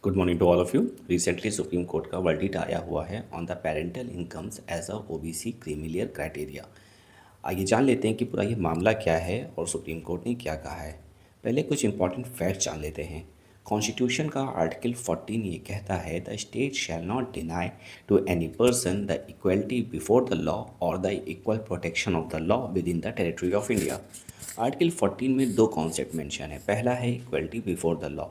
Good morning to all of you. Recently supreme court का verdict आया हुआ है on the parental incomes as a OBC creamy layer criteria. आइए जान लेते हैं कि पूरा ये मामला क्या है और सुप्रीम कोर्ट ने क्या कहा है। पहले कुछ इंपॉर्टेंट फैक्ट जान लेते हैं। कॉन्स्टिट्यूशन का आर्टिकल 14 ये कहता है the state shall not deny to any person the equality before the law और the equal protection of the law within the territory of India. Article 14 में दो कॉन्सेप्ट मेंशन है। पहला है इक्वलिटी बिफोर द लॉ,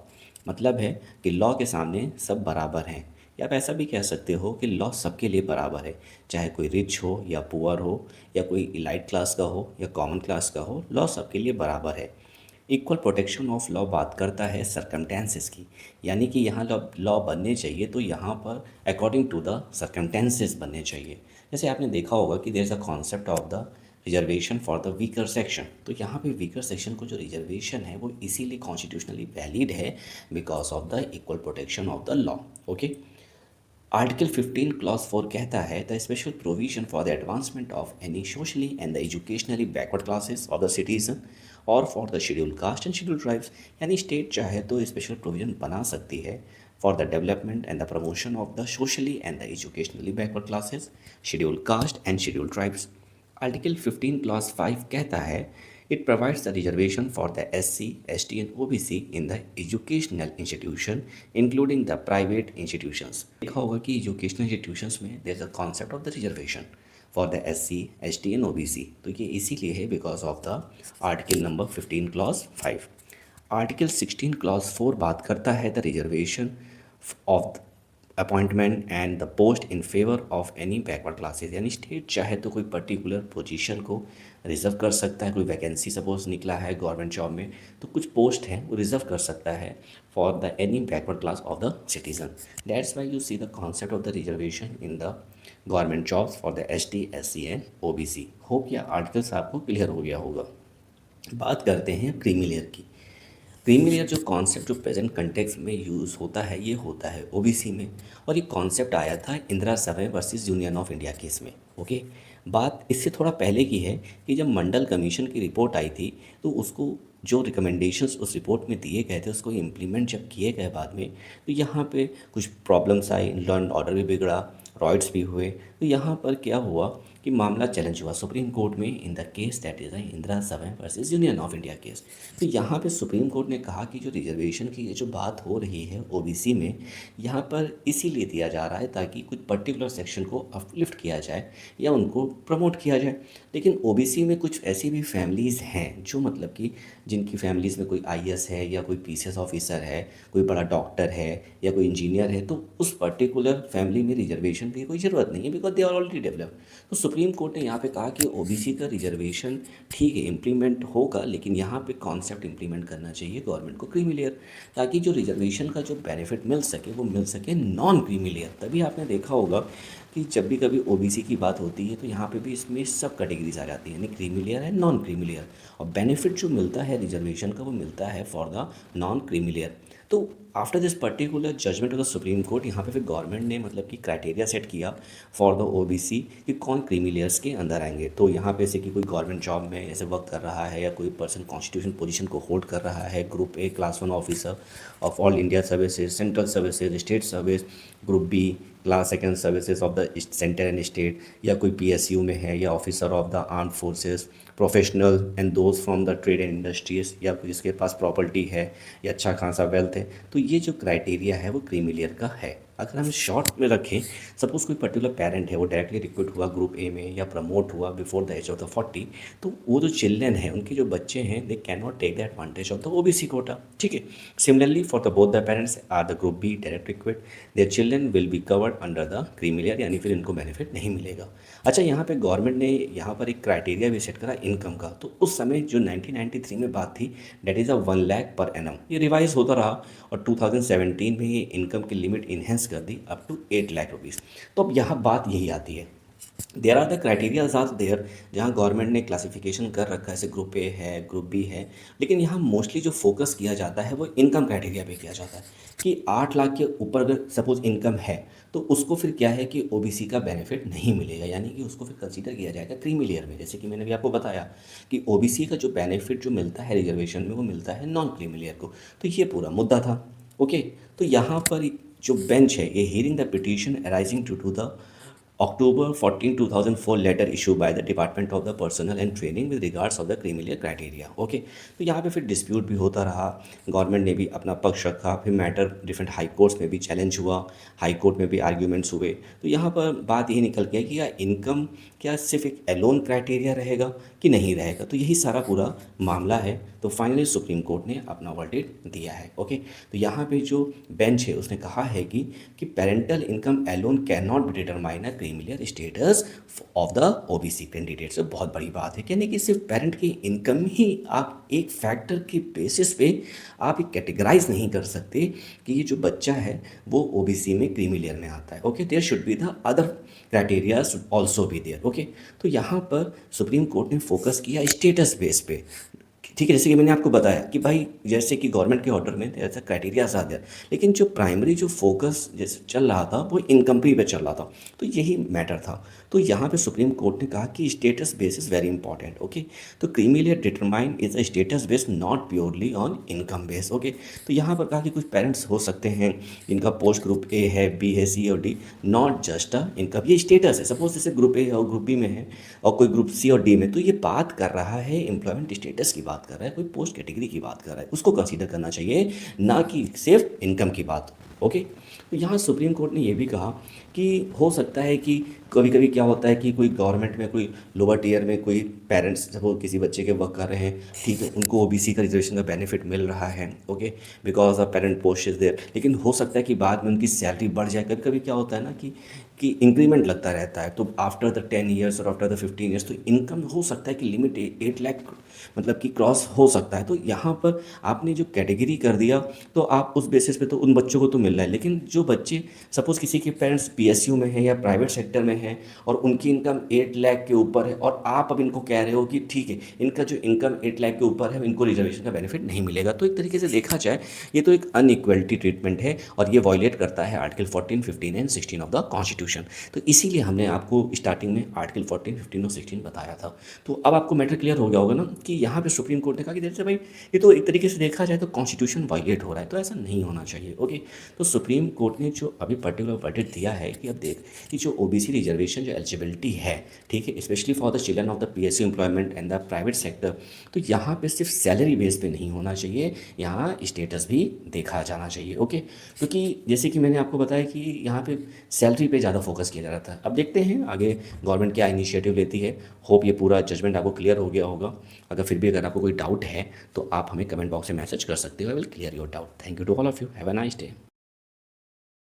मतलब है कि law के सामने सब बराबर हैं। या आप ऐसा भी कह सकते हो कि लॉ सबके लिए बराबर है, चाहे कोई रिच हो या पुअर हो या कोई इलाइट क्लास का हो या कॉमन क्लास का हो, लॉ सबके लिए बराबर है। इक्वल प्रोटेक्शन ऑफ लॉ बात करता है सर्कमटेंसेस की, यानी कि यहाँ लॉ लॉ बनने चाहिए तो यहाँ पर अकॉर्डिंग टू द सर्कमटेंसेस बनने चाहिए। जैसे आपने देखा होगा कि there is a concept of the reservation for the weaker section, तो यहाँ पे वीकर सेक्शन को जो रिजर्वेशन है वो इसीलिए कॉन्स्टिट्यूशनली वैलिड है because of the equal protection of the law. Okay. Article 15 clause 4 कहता है the special provision for the advancement of any socially and the educationally backward classes of the citizen और for the schedule caste and schedule tribes, यानी state चाहे तो special provision बना सकती है for the development and the promotion of the socially and the educationally backward classes, schedule caste and schedule tribes. Article 15 clause 5 कहता है it provides the reservation for the SC, ST and OBC in the educational institution including the private institutions। देखा होगा कि educational institutions में there is a concept of the reservation for the SC, ST and OBC, तो ये इसीलिए है because of the article number 15 clause 5। Article 16 clause 4 बात करता है the reservation of appointment and the post in favour of any backward classes, यानी state चाहे तो कोई पर्टिकुलर पोजीशन को रिजर्व कर सकता है। कोई वैकेंसी सपोज निकला है गवर्नमेंट जॉब में, तो कुछ पोस्ट हैं वो रिजर्व कर सकता है for the any backward class of the citizen. That's why you see the concept of the reservation in the government jobs for the ST, SC and OBC। Hope यह articles आपको clear हो गया होगा। बात करते हैं क्रीमी लेयर की। Creamy layer जो कॉन्सेप्ट जो प्रेजेंट कंटेक्स्ट में यूज़ होता है ये होता है OBC में, और ये कॉन्सेप्ट आया था Indira Sawhney versus union of India case में। ओके। बात इससे थोड़ा पहले की है कि जब मंडल कमीशन की रिपोर्ट आई थी तो उसको जो रिकमेंडेशंस उस रिपोर्ट में दिए गए थे उसको इम्प्लीमेंट जब किए गए बाद में, तो यहाँ पे कुछ problems I, law and order भी बिगड़ा, रॉयट्स भी हुए। तो यहाँ पर क्या हुआ कि मामला चैलेंज हुआ सुप्रीम कोर्ट में in the case that is Indira Sawhney versus union of India case. तो यहाँ पे सुप्रीम कोर्ट ने कहा कि जो रिजर्वेशन की ये जो बात हो रही है OBC में, यहाँ पर इसीलिए दिया जा रहा है ताकि कुछ पर्टिकुलर सेक्शन को अपलिफ्ट किया जाए या उनको प्रमोट किया जाए। लेकिन OBC में कुछ ऐसी भी फैमिलीज़ हैं जो मतलब कि जिनकी फैमिलीज़ में कोई IAS है या कोई PCS ऑफिसर है, कोई बड़ा डॉक्टर है या कोई इंजीनियर है, तो उस पर्टिकुलर फैमिली में रिजर्वेशन की कोई ज़रूरत नहीं है because they are already developed. तो सुप्रीम कोर्ट ने यहाँ पे कहा कि OBC का रिजर्वेशन ठीक है इम्प्लीमेंट होगा, लेकिन यहाँ पे कॉन्सेप्ट इम्प्लीमेंट करना चाहिए गवर्नमेंट को क्रीमी लेयर, ताकि जो रिजर्वेशन का जो बेनिफिट मिल सके वो मिल सके नॉन क्रीमी लेयर। तभी आपने देखा होगा कि जब भी कभी OBC की बात होती है तो यहाँ पे भी इसमें सब कैटेगरीज आ जाती है, यानी क्रीमी लेयर है, नॉन क्रीमी लेयर, और बेनिफिट जो मिलता है रिजर्वेशन का वो मिलता है for the non creamy layer. तो after this particular judgment of the supreme court, यहाँ पे फिर गवर्नमेंट ने मतलब कि क्राइटेरिया सेट किया फॉर द OBC कि कौन क्रीमी लेयर्स के अंदर आएंगे। तो यहाँ पे से कि कोई गवर्नमेंट जॉब में ऐसे वर्क कर रहा है या कोई पर्सन कॉन्स्टिट्यूशन पोजीशन को होल्ड कर रहा है, group A class 1 officer of all India services, central services, state service, group B class 2 services of the centre and state, या कोई PSU में है या officer of the arm forces, professional and those from the trade and industries, या जिसके पास property है या अच्छा खासा वेल्थ है, तो ये जो क्राइटेरिया है वो क्रीमी लेयर का है। अगर हम शॉर्ट में रखें, सपोज कोई पर्टिकुलर पेरेंट है वो डायरेक्टली रिक्रूट हुआ ग्रुप A में या प्रमोट हुआ before the age of the 40, तो वो जो चिल्ड्रन है उनके जो बच्चे हैं they can not take the advantage of the OBC quota. ठीक है। Similarly for the both the parents are the group B direct recruit, their children will be covered under the creamy layer, यानी फिर इनको benefit नहीं मिलेगा। अच्छा, यहाँ पे गवर्नमेंट ने यहाँ पर एक क्राइटेरिया भी सेट करा इनकम का। तो उस समय जो 1993 में बात थी that is 1 lakh per annum, ये रिवाइज होता रहा और 2017 में ये इनकम की लिमिट इन्हेंस कर दी अप टू 8 लाख रुपीज़। तो अब यहाँ बात यही आती है, there are the criterias are there, जहाँ गवर्नमेंट ने क्लासिफिकेशन कर रखा है, जैसे ग्रुप A है, ग्रुप B है, लेकिन यहाँ मोस्टली जो फोकस किया जाता है वो इनकम क्राइटेरिया पे किया जाता है कि 8 लाख के ऊपर अगर सपोज इनकम है तो उसको फिर क्या है कि OBC का बेनिफिट नहीं मिलेगा, यानी कि उसको फिर कंसीडर किया जाएगा क्रीमी लेयर में। जैसे कि मैंने भी आपको बताया कि OBC का जो बेनिफिट जो मिलता है रिजर्वेशन में वो मिलता है नॉन क्रीमी लेयर को। तो ये पूरा मुद्दा था। ओके, तो यहाँ पर जो बेंच है, ये hearing the petition arising to the October 14, 2004 letter issue by the department of the personal and training with regards of the creamy layer criteria. Okay, तो यहाँ पे फिर डिस्प्यूट भी होता रहा, गवर्नमेंट ने भी अपना पक्ष रखा, फिर मैटर डिफरेंट हाई कोर्ट्स में भी चैलेंज हुआ, हाई कोर्ट में भी आर्ग्यूमेंट्स हुए। तो यहाँ पर बात यही निकल के है कि क्या इनकम क्या सिर्फ एक एलोन क्राइटेरिया रहेगा कि नहीं रहेगा, तो यही सारा पूरा मामला है। तो फाइनली सुप्रीम कोर्ट ने अपना वर्डिक्ट दिया है। ओके, तो यहाँ पे जो बेंच है उसने कहा है कि parental income alone can not be determine a creamy layer status of the OBC candidates. बहुत बड़ी बात है, यानी कि सिर्फ पेरेंट की इनकम ही आप एक फैक्टर के बेसिस पे आप कैटेगराइज नहीं कर सकते कि ये जो बच्चा है वो ओबीसी में क्रीमिलियर में आता है। Okay, there should be the other criteria should also be there. Okay, तो यहाँ पर सुप्रीम कोर्ट ने फोकस किया स्टेटस बेस पे। ठीक है, जैसे कि मैंने आपको बताया कि भाई जैसे कि गवर्नमेंट के ऑर्डर में ऐसा क्राइटेरिया आ गया, लेकिन जो प्राइमरी जो फोकस जैसे चल रहा था वो इनकम पे चल रहा था, तो यही मैटर था। तो यहाँ पे सुप्रीम कोर्ट ने कहा कि status base is very important. Okay, तो creamy layer determine is a status base not purely on income base. Okay, तो यहाँ पर कहा कि कुछ पेरेंट्स हो सकते हैं जिनका पोस्ट ग्रुप ए है, बी है, सी और D, not just a income, ये स्टेटस है। सपोज जैसे ग्रुप ए और ग्रुप बी में है और कोई ग्रुप सी और डी में, तो ये बात कर रहा है एम्प्लॉयमेंट स्टेटस की बात कर रहा है, कोई पोस्ट कैटेगरी की बात कर रहा है, उसको कंसीडर करना चाहिए, ना कि सिर्फ इनकम की बात। ओके, तो यहाँ सुप्रीम कोर्ट ने ये भी कहा कि हो सकता है कि कभी कभी क्या होता है कि कोई गवर्नमेंट में कोई लोअर टीयर में कोई पेरेंट्स जब वो किसी बच्चे के वर्क कर रहे हैं, ठीक है, उनको ओबीसी का रिजर्वेशन का बेनिफिट मिल रहा है। Okay, because of parent post is there, लेकिन हो सकता है कि बाद में उनकी सैलरी बढ़ जाए। कभी कभी क्या होता है ना कि इंक्रीमेंट लगता रहता है, तो आफ्टर द 10 ईयर्स और आफ्टर द 15 ईयर्स तो इनकम हो सकता है कि लिमिट 8 लाख मतलब कि क्रॉस हो सकता है। तो यहाँ पर आपने जो कैटेगरी कर दिया, तो आप उस बेसिस पे तो उन बच्चों को तो मिल रहा है, लेकिन जो बच्चे सपोज़ किसी के पेरेंट्स पीएसयू में हैं या प्राइवेट सेक्टर में हैं और उनकी इनकम 8 लाख के ऊपर है, और आप अब इनको कह रहे हो कि ठीक है इनका जो इनकम 8 लाख के ऊपर है इनको रिजर्वेशन का बेनिफिट नहीं मिलेगा, तो एक तरीके से देखा जाए ये तो एक अनइक्वलिटी ट्रीटमेंट है और ये वॉयलेट करता है article 14, 15 and 16 of the constitution. तो इसीलिए हमने आपको स्टार्टिंग में आर्टिकल 14, 15 और 16 बताया था। तो अब आपको मैटर क्लियर हो गया होगा ना कि यहाँ पे सुप्रीम कोर्ट ने कहा कि जैसे भाई ये तो एक तरीके से देखा जाए तो कॉन्स्टिट्यूशन वायलेट हो रहा है, तो ऐसा नहीं होना चाहिए। ओके, तो सुप्रीम कोर्ट ने जो अभी पर्टिकुलर वर्डिक्ट दिया है कि अब देख कि जो ओबीसी रिजर्वेशन जो एलिजिबिलिटी है, ठीक है, specially for the children of the PSU employment and the private sector, तो यहाँ पे सिर्फ सैलरी बेस पे नहीं होना चाहिए, यहाँ स्टेटस भी देखा जाना चाहिए। ओके, क्योंकि जैसे कि मैंने आपको बताया कि यहाँ पे सैलरी पे ज़्यादा फोकस किया जा रहा था। अब देखते हैं आगे गवर्नमेंट क्या इनिशिएटिव लेती है। होप ये पूरा जजमेंट आपको क्लियर हो गया होगा। अगर फिर भी अगर आपको कोई डाउट है तो आप हमें कमेंट बॉक्स में मैसेज कर सकते हो। I will clear your doubt. Thank you to all of you. Have a nice day.